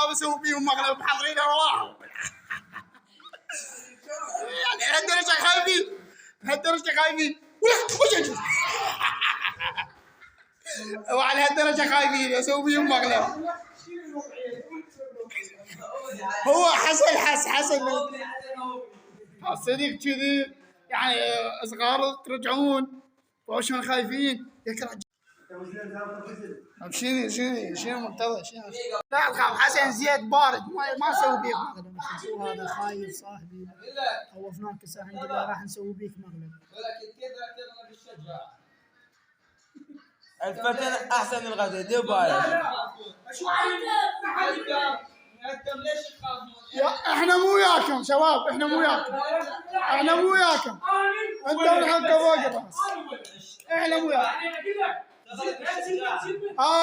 ما بسوي فيهم مقلب حاضرين ارواحهم. يعني لهالدرجه خايفين، لهالدرجه خايفين وعلى هالدرجه خايفين اسوي فيهم مقلب. هو حسن الصديق كذي يعني صغار ترجعون وعشان خايفين يكره. شنو مرتضى شنو؟ لا تخاف حسن زياد بارد ما نسوي بيك مقلب. هذا خايف صاحبي خوفناك هسه الحمد لله راح نسوي بيك مقلب. ولكن كذا اعتبرنا بالشجاعة. الفتن احسن من الغداء دير بالك. شو ليش تخافون؟ احنا مو وياكم شباب، احنا مو وياكم، احنا مو وياكم، انت والحق فوق الراس، احنا مو وياكم.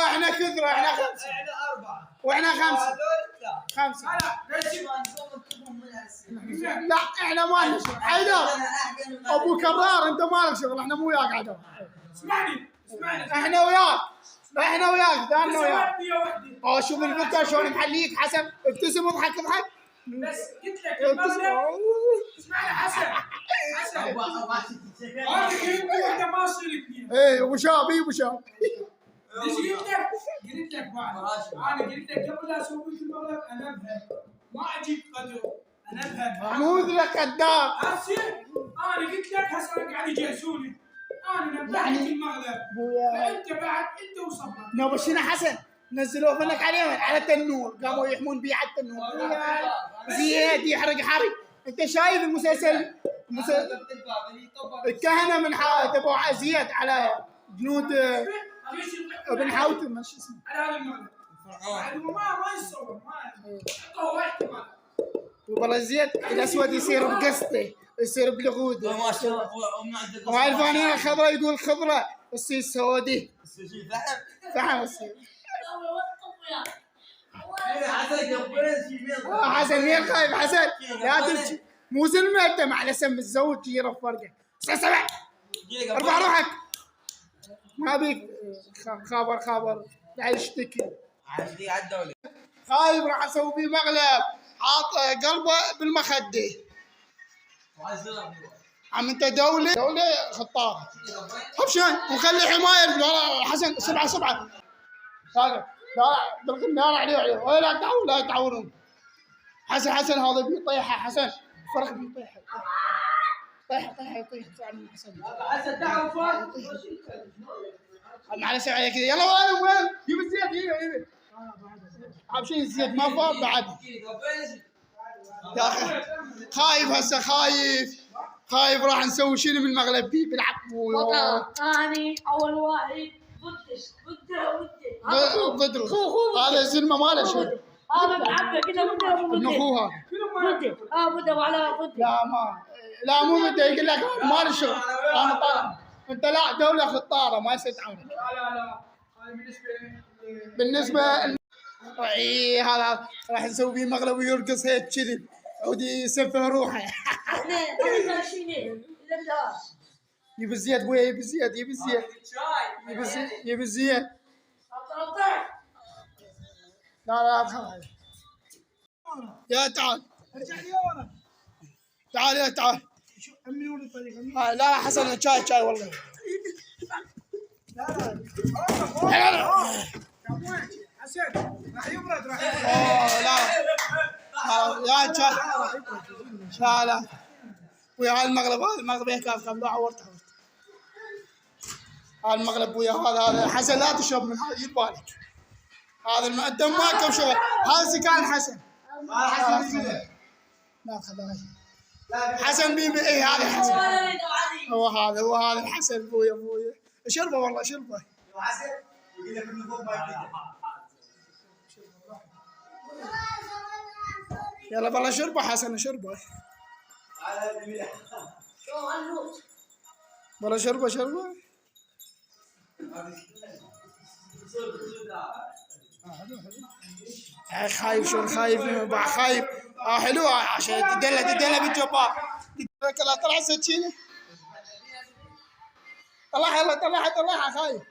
احنا كثرة، احنا خمسة، احنا 4 واحنا خمسة. لا احنا ما لنا شغل، حيدر ابو كرار انت ما لك شغل، احنا مو وياك عدو. اسمعني احنا وياك دامنا وياك. شوف الفكر شلون محليك حسن، ابتسم واضحك اضحك. بس قلت لك المغلب اسمعني حسن هذا كلمتك انت ما تصير اثنين. ايه ابو شاب ليش قلت لك بعد انا قلت لك قبل لا اسوي في المغلب انا ابهر ما اجيب قدر انا ابهر محمود لك كذاب. انا قلت لك هسه قاعد يجهزوني انا نبهت في المغلب فانت بعد انت وصبرك. نبشنا حسن نزلوه فنك عليهم على التنور قاموا يحمون بيه على التنور زياد يحرق حرق. انت شايف المسلسل الكهنه من تبعوا زياد على جنود ابن حوتم ما شو اسمه على هذا المغلب ما يصور ما هو احتمال. والله زياد الاسود يصير بقسطه يصير بلغوده وهاي الفانيله الخضراء يقول خضره تصير سودي فحم تصير. حسن مين خايف حسن؟ لا تبكي مو زلمه انت مع اسم الزوج يرف فرقه. سبع ارفع روحك ما بيك خابر قاعد يشتكي خايف راح اسوي بيه مقلب حاط قلبه بالمخده. عم انت دولة خطارة حبشان وخلي حماية حسن سبعة نار عليه لا تعورون. حسن هذا بيطيحه حسن فرق بيطيحه يطيح عن حسن تعال فوق معلش عليك كذا يلا وين جيب الزيت جيب حبشين الزيت ما فاض بعد يا اخي خايف هسه خايف راح نسوي شنو بالمغلب بيه بالعقب. اني اول واحد ضده هذا زلمه ما له شغل. هذا بعبه كذا ابن اخوه هذا بده على بده. لا مو بده يقول لك ما له شغل انا طالع انت لا دوله خطاره ما يصير تعاونك. لا بالنسبه اي هذا راح نسوي فيه مغلب ويرقص هيك كذي عودي يسفه روحه. يبي الزيت بويا يبي الزيت لا خلاص يا تعال يا تعال لا حسن شاي والله حسن راح يبرد يا شاي لا ويا هذا المغلب هيك لا عورت هذا المغلب ويا هذا حسن لا تشرب من هذا يد بالك هذا المقدم ماكو شغل هذا سكان حسن لا خذها حسن بيبي اي هذا حسن هو هذا الحسن بويا شربه والله شربه حسن يقول لك انه فوق ما يلا بالله شربه حسن شربه والله شربه خايف شو خايف حلو عشان تدلها بالجبار لا طلع سكينه طلعها خايف